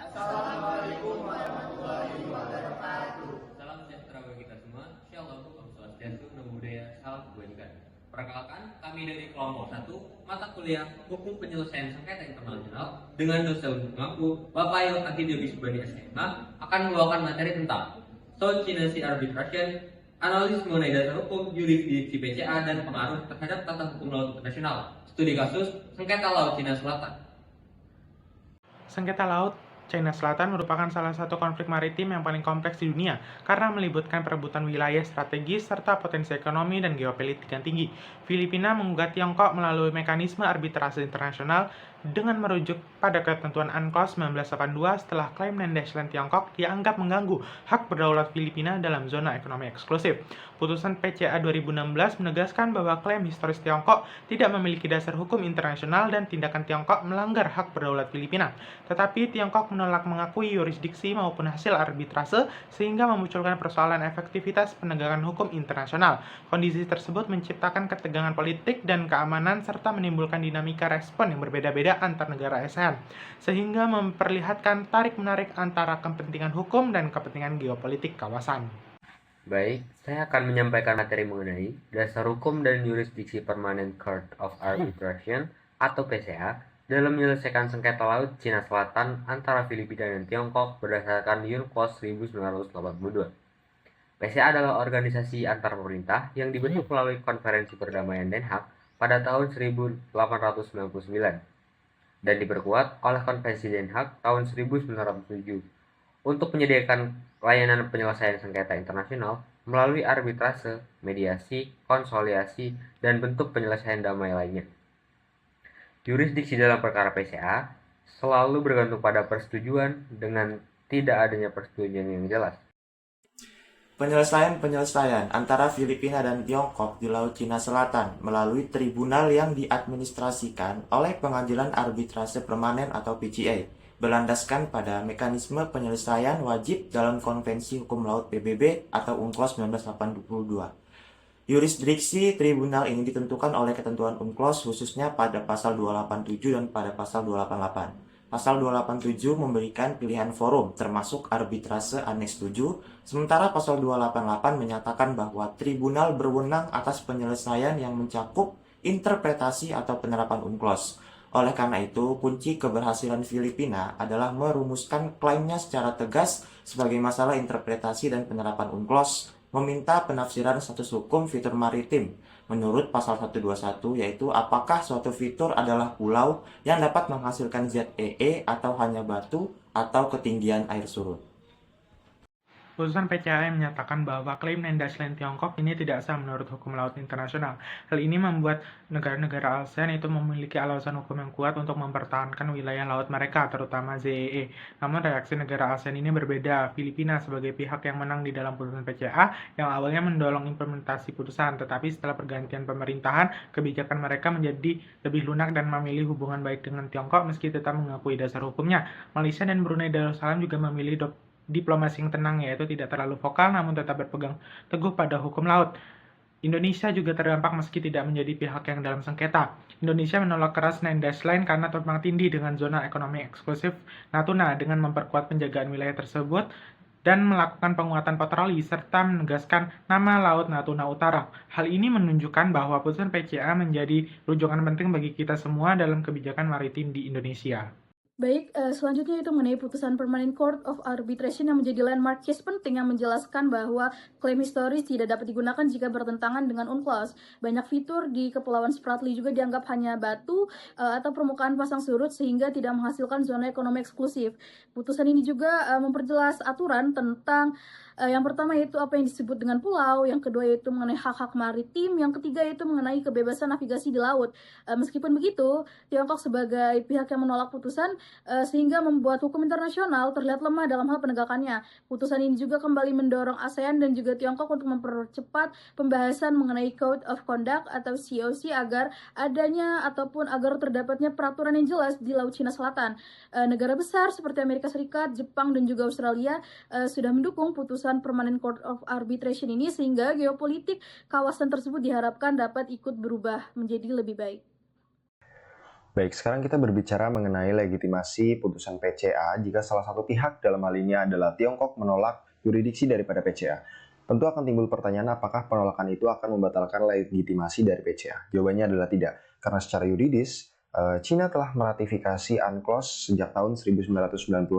Assalamualaikum warahmatullahi wabarakatuh. Salam sejahtera bagi kita semua. Insyaallah Om Swastiastu, Namo Buddhaya, salam kebajikan. Perkenalkan, kami dari kelompok 1 mata kuliah Hukum Penyelesaian Sengketa Internasional dengan dosen mengaku Bapak Yokati Dewi Subandi SMA akan membawakan materi tentang South-China Sea Arbitration, analisis mengenai dasar hukum, yurisdiksi PCA, dan pengaruh terhadap tata hukum laut internasional. Studi kasus sengketa laut Cina Selatan. Sengketa laut China Selatan merupakan salah satu konflik maritim yang paling kompleks di dunia karena melibatkan perebutan wilayah strategis serta potensi ekonomi dan geopolitik yang tinggi. Filipina menggugat Tiongkok melalui mekanisme arbitrase internasional dengan merujuk pada ketentuan UNCLOS 1982 setelah klaim Land Tiongkok dianggap mengganggu hak berdaulat Filipina dalam zona ekonomi eksklusif. Putusan PCA 2016 menegaskan bahwa klaim historis Tiongkok tidak memiliki dasar hukum internasional dan tindakan Tiongkok melanggar hak berdaulat Filipina. Tetapi Tiongkok menolak mengakui yurisdiksi maupun hasil arbitrase sehingga memunculkan persoalan efektivitas penegakan hukum internasional. Kondisi tersebut menciptakan ketegangan politik dan keamanan serta menimbulkan dinamika respon yang berbeda-beda antar negara ASEAN, sehingga memperlihatkan tarik-menarik antara kepentingan hukum dan kepentingan geopolitik kawasan. Baik, saya akan menyampaikan materi mengenai dasar hukum dan yurisdiksi Permanent Court of Arbitration atau PCA dalam menyelesaikan sengketa laut Cina Selatan antara Filipina dan Tiongkok berdasarkan UNCLOS 1982. PCA adalah organisasi antar pemerintah yang dibentuk melalui Konferensi Perdamaian Den Haag pada tahun 1899 dan diperkuat oleh Konvensi Den Haag tahun 1907 untuk menyediakan layanan penyelesaian sengketa internasional melalui arbitrase, mediasi, konsoliasi, dan bentuk penyelesaian damai lainnya. Yurisdiksi dalam perkara PCA selalu bergantung pada persetujuan dengan tidak adanya persetujuan yang jelas. Penyelesaian antara Filipina dan Tiongkok di Laut Cina Selatan melalui tribunal yang diadministrasikan oleh Pengadilan Arbitrase Permanen atau PCA berlandaskan pada mekanisme penyelesaian wajib dalam Konvensi Hukum Laut PBB atau UNCLOS 1982. Yurisdiksi tribunal ini ditentukan oleh ketentuan UNCLOS khususnya pada pasal 287 dan pada pasal 288. Pasal 287 memberikan pilihan forum termasuk arbitrase aneks 7, sementara pasal 288 menyatakan bahwa tribunal berwenang atas penyelesaian yang mencakup interpretasi atau penerapan UNCLOS. Oleh karena itu, kunci keberhasilan Filipina adalah merumuskan klaimnya secara tegas sebagai masalah interpretasi dan penerapan UNCLOS, meminta penafsiran status hukum fitur maritim menurut pasal 121, yaitu apakah suatu fitur adalah pulau yang dapat menghasilkan ZEE atau hanya batu atau ketinggian air surut. Putusan PCA menyatakan bahwa klaim Land Tiongkok ini tidak sah menurut hukum laut internasional. Hal ini membuat negara-negara ASEAN itu memiliki alasan hukum yang kuat untuk mempertahankan wilayah laut mereka, terutama ZEE. Namun reaksi negara ASEAN ini berbeda. Filipina sebagai pihak yang menang di dalam putusan PCA yang awalnya mendorong implementasi putusan, tetapi setelah pergantian pemerintahan, kebijakan mereka menjadi lebih lunak dan memilih hubungan baik dengan Tiongkok meski tetap mengakui dasar hukumnya. Malaysia dan Brunei Darussalam juga memilih diplomasi yang tenang, yaitu tidak terlalu vokal namun tetap berpegang teguh pada hukum laut. Indonesia juga terdampak meski tidak menjadi pihak yang dalam sengketa. Indonesia menolak keras Land karena tumpang tindih dengan zona ekonomi eksklusif Natuna dengan memperkuat penjagaan wilayah tersebut dan melakukan penguatan patroli serta menegaskan nama Laut Natuna Utara. Hal ini menunjukkan bahwa putusan PCA menjadi rujukan penting bagi kita semua dalam kebijakan maritim di Indonesia. Baik, selanjutnya itu mengenai putusan Permanent Court of Arbitration yang menjadi landmark case penting yang menjelaskan bahwa klaim historis tidak dapat digunakan jika bertentangan dengan UNCLOS. Banyak fitur di Kepulauan Spratly juga dianggap hanya batu atau permukaan pasang surut sehingga tidak menghasilkan zona ekonomi eksklusif. Putusan ini juga memperjelas aturan tentang yang pertama yaitu apa yang disebut dengan pulau, yang kedua yaitu mengenai hak-hak maritim, yang ketiga yaitu mengenai kebebasan navigasi di laut. Meskipun begitu, Tiongkok sebagai pihak yang menolak putusan sehingga membuat hukum internasional terlihat lemah dalam hal penegakannya. Putusan ini juga kembali mendorong ASEAN dan juga Tiongkok untuk mempercepat pembahasan mengenai Code of Conduct atau COC agar adanya ataupun agar terdapatnya peraturan yang jelas di Laut Cina Selatan. Negara besar seperti Amerika Serikat, Jepang, dan juga Australia sudah mendukung putusan Permanent Court of Arbitration ini sehingga geopolitik kawasan tersebut diharapkan dapat ikut berubah menjadi lebih baik. Baik, sekarang kita berbicara mengenai legitimasi putusan PCA jika salah satu pihak dalam hal ini adalah Tiongkok menolak yurisdiksi daripada PCA. Tentu akan timbul pertanyaan apakah penolakan itu akan membatalkan legitimasi dari PCA. Jawabannya adalah tidak, karena secara yuridis, Cina telah meratifikasi UNCLOS sejak tahun 1996.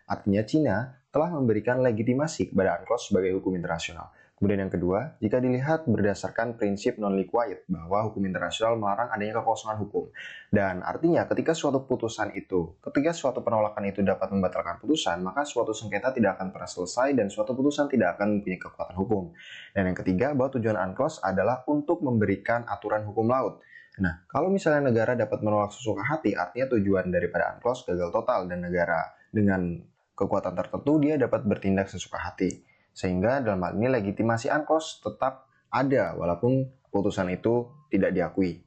Artinya Cina telah memberikan legitimasi kepada UNCLOS sebagai hukum internasional. Kemudian yang kedua, jika dilihat berdasarkan prinsip non-liquid bahwa hukum internasional melarang adanya kekosongan hukum. Dan artinya ketika suatu penolakan itu dapat membatalkan putusan, maka suatu sengketa tidak akan pernah selesai dan suatu putusan tidak akan mempunyai kekuatan hukum. Dan yang ketiga, bahwa tujuan UNCLOS adalah untuk memberikan aturan hukum laut. Nah, kalau misalnya negara dapat menolak sesuka hati, artinya tujuan daripada UNCLOS gagal total dan negara dengan kekuatan tertentu dia dapat bertindak sesuka hati. Sehingga dalam hal ini legitimasi UNCLOS tetap ada walaupun putusan itu tidak diakui.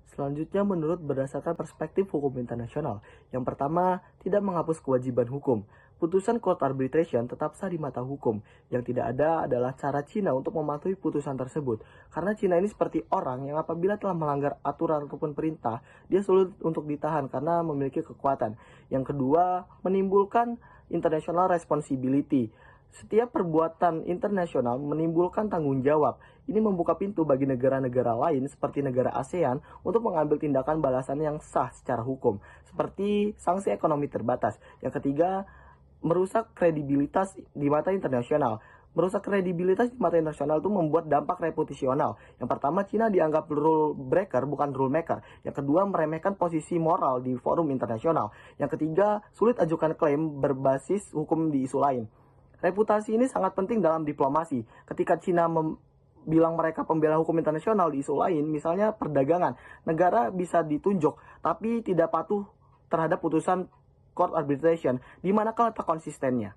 Selanjutnya menurut berdasarkan perspektif hukum internasional. Yang pertama, tidak menghapus kewajiban hukum. Putusan court arbitration tetap sah di mata hukum. Yang tidak ada adalah cara Cina untuk mematuhi putusan tersebut. Karena Cina ini seperti orang yang apabila telah melanggar aturan ataupun perintah, dia sulit untuk ditahan karena memiliki kekuatan. Yang kedua, menimbulkan international responsibility. Setiap perbuatan internasional menimbulkan tanggung jawab. Ini membuka pintu bagi negara-negara lain seperti negara ASEAN untuk mengambil tindakan balasan yang sah secara hukum, seperti sanksi ekonomi terbatas. Yang ketiga, merusak kredibilitas di mata internasional. Merusak kredibilitas di mata internasional itu membuat dampak reputasional. Yang pertama, Cina dianggap rule breaker bukan rule maker. Yang kedua, meremehkan posisi moral di forum internasional. Yang ketiga, sulit ajukan klaim berbasis hukum di isu lain. Reputasi ini sangat penting dalam diplomasi. Ketika Cina bilang mereka pembela hukum internasional di isu lain, misalnya perdagangan, negara bisa ditunjuk, tapi tidak patuh terhadap putusan court arbitration. Di manakah letak konsistennya?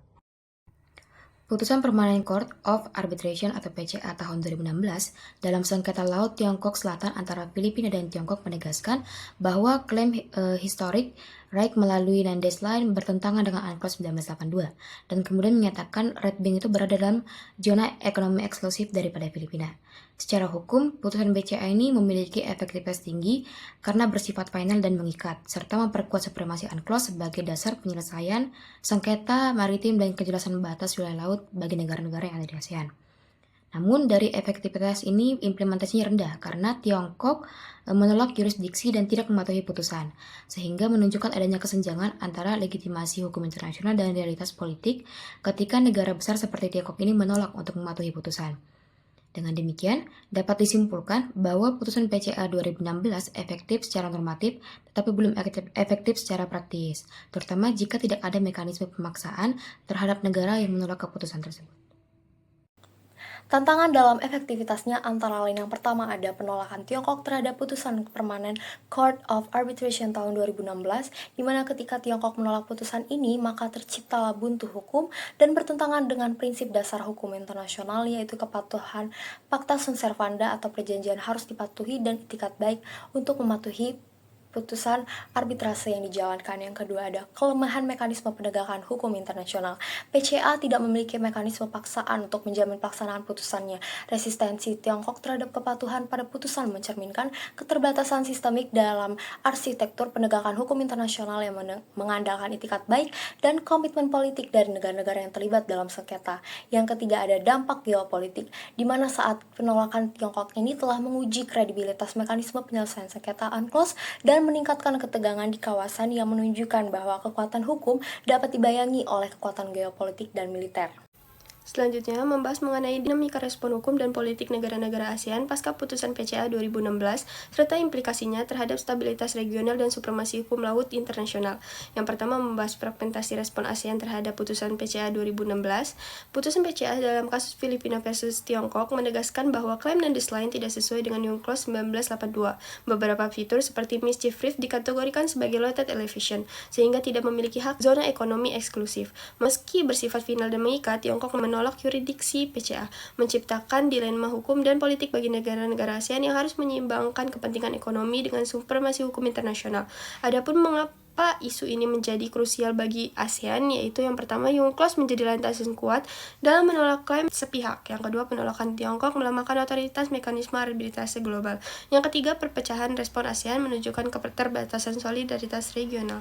Putusan Permanent Court of Arbitration atau PCA tahun 2016 dalam sengketa laut Tiongkok Selatan antara Filipina dan Tiongkok menegaskan bahwa klaim historik Reich melalui Nandes Line bertentangan dengan UNCLOS 1982 dan kemudian menyatakan Red Bank itu berada dalam zona ekonomi eksklusif daripada Filipina. Secara hukum, putusan PCA ini memiliki efektivitas tinggi karena bersifat final dan mengikat, serta memperkuat supremasi UNCLOS sebagai dasar penyelesaian sengketa maritim dan kejelasan batas wilayah laut bagi negara-negara yang ada di ASEAN. Namun dari efektivitas ini implementasinya rendah karena Tiongkok menolak yurisdiksi dan tidak mematuhi putusan, sehingga menunjukkan adanya kesenjangan antara legitimasi hukum internasional dan realitas politik ketika negara besar seperti Tiongkok ini menolak untuk mematuhi putusan. Dengan demikian, dapat disimpulkan bahwa putusan PCA 2016 efektif secara normatif tetapi belum efektif secara praktis, terutama jika tidak ada mekanisme pemaksaan terhadap negara yang menolak keputusan tersebut. Tantangan dalam efektivitasnya antara lain yang pertama ada penolakan Tiongkok terhadap putusan Permanent Court of Arbitration tahun 2016, di mana ketika Tiongkok menolak putusan ini, maka terciptalah buntu hukum dan bertentangan dengan prinsip dasar hukum internasional, yaitu kepatuhan Pacta Sunt Servanda atau perjanjian harus dipatuhi dan itikat baik untuk mematuhi putusan arbitrase yang dijalankan. Yang kedua ada kelemahan mekanisme penegakan hukum internasional. PCA tidak memiliki mekanisme paksaan untuk menjamin pelaksanaan putusannya. Resistensi Tiongkok terhadap kepatuhan pada putusan mencerminkan keterbatasan sistemik dalam arsitektur penegakan hukum internasional yang mengandalkan itikat baik dan komitmen politik dari negara-negara yang terlibat dalam sengketa. Yang ketiga ada dampak geopolitik, di mana saat penolakan Tiongkok ini telah menguji kredibilitas mekanisme penyelesaian sengketa UNCLOS dan meningkatkan ketegangan di kawasan yang menunjukkan bahwa kekuatan hukum dapat dibayangi oleh kekuatan geopolitik dan militer. Selanjutnya, membahas mengenai dinamika respon hukum dan politik negara-negara ASEAN pasca putusan PCA 2016, serta implikasinya terhadap stabilitas regional dan supremasi hukum laut internasional. Yang pertama, membahas fragmentasi respon ASEAN terhadap putusan PCA 2016. Putusan PCA dalam kasus Filipina versus Tiongkok menegaskan bahwa klaim Nandes Line tidak sesuai dengan UNCLOS 1982. Beberapa fitur seperti mischief reef dikategorikan sebagai loaded elevation, sehingga tidak memiliki hak zona ekonomi eksklusif. Meski bersifat final dan mengikat, Tiongkok menolak yurisdiksi PCA, menciptakan dilema hukum dan politik bagi negara-negara ASEAN yang harus menyeimbangkan kepentingan ekonomi dengan supremasi hukum internasional. Adapun Kenapa isu ini menjadi krusial bagi ASEAN, yaitu yang pertama, UNCLOS menjadi landasan kuat dalam menolak klaim sepihak. Yang kedua, penolakan Tiongkok melemahkan otoritas mekanisme arbitrase global. Yang ketiga, perpecahan respon ASEAN menunjukkan keterbatasan solidaritas regional.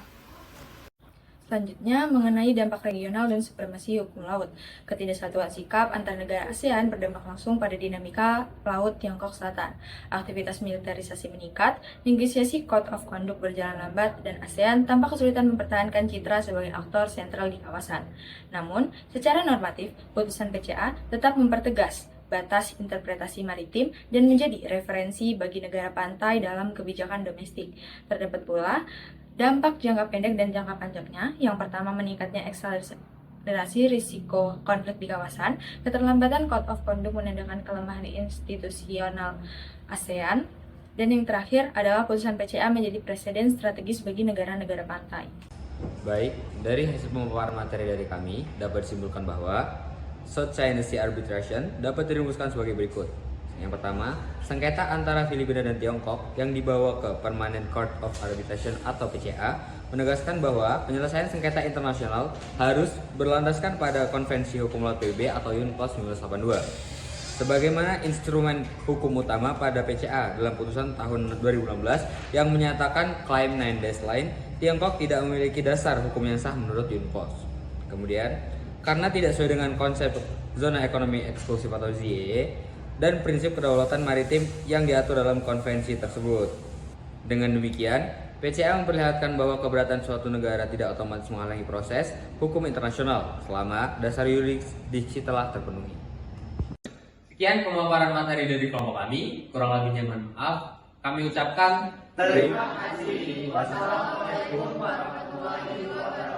Selanjutnya, mengenai dampak regional dan supremasi hukum laut. Ketidaksatuan sikap antar negara ASEAN berdampak langsung pada dinamika laut Tiongkok Selatan. Aktivitas militerisasi meningkat, negosiasi Code of Conduct berjalan lambat, dan ASEAN tampak kesulitan mempertahankan citra sebagai aktor sentral di kawasan. Namun, secara normatif, putusan PCA tetap mempertegas batas interpretasi maritim dan menjadi referensi bagi negara pantai dalam kebijakan domestik. Terdapat pula dampak jangka pendek dan jangka panjangnya. Yang pertama, meningkatnya akselerasi risiko konflik di kawasan. Keterlambatan Code of Conduct menandakan kelemahan institusional ASEAN. Dan yang terakhir adalah putusan PCA menjadi presiden strategis bagi negara-negara pantai. Baik, dari hasil pemaparan materi dari kami dapat disimpulkan bahwa South China Sea Arbitration dapat dirumuskan sebagai berikut. Yang pertama, sengketa antara Filipina dan Tiongkok yang dibawa ke Permanent Court of Arbitration atau PCA menegaskan bahwa penyelesaian sengketa internasional harus berlandaskan pada Konvensi Hukum Laut PBB atau UNCLOS 1982. Sebagaimana instrumen hukum utama pada PCA dalam putusan tahun 2016 yang menyatakan klaim 9 dash line Tiongkok tidak memiliki dasar hukum yang sah menurut UNCLOS. Kemudian, karena tidak sesuai dengan konsep zona ekonomi eksklusif atau ZEE dan prinsip kedaulatan maritim yang diatur dalam konvensi tersebut. Dengan demikian, PCA memperlihatkan bahwa keberatan suatu negara tidak otomatis menghalangi proses hukum internasional selama dasar yurisdiksi telah terpenuhi. Sekian pemaparan materi dari kelompok kami. Kurang lebihnya mohon maaf. Kami ucapkan terima kasih. Wassalamualaikum warahmatullahi wabarakatuh.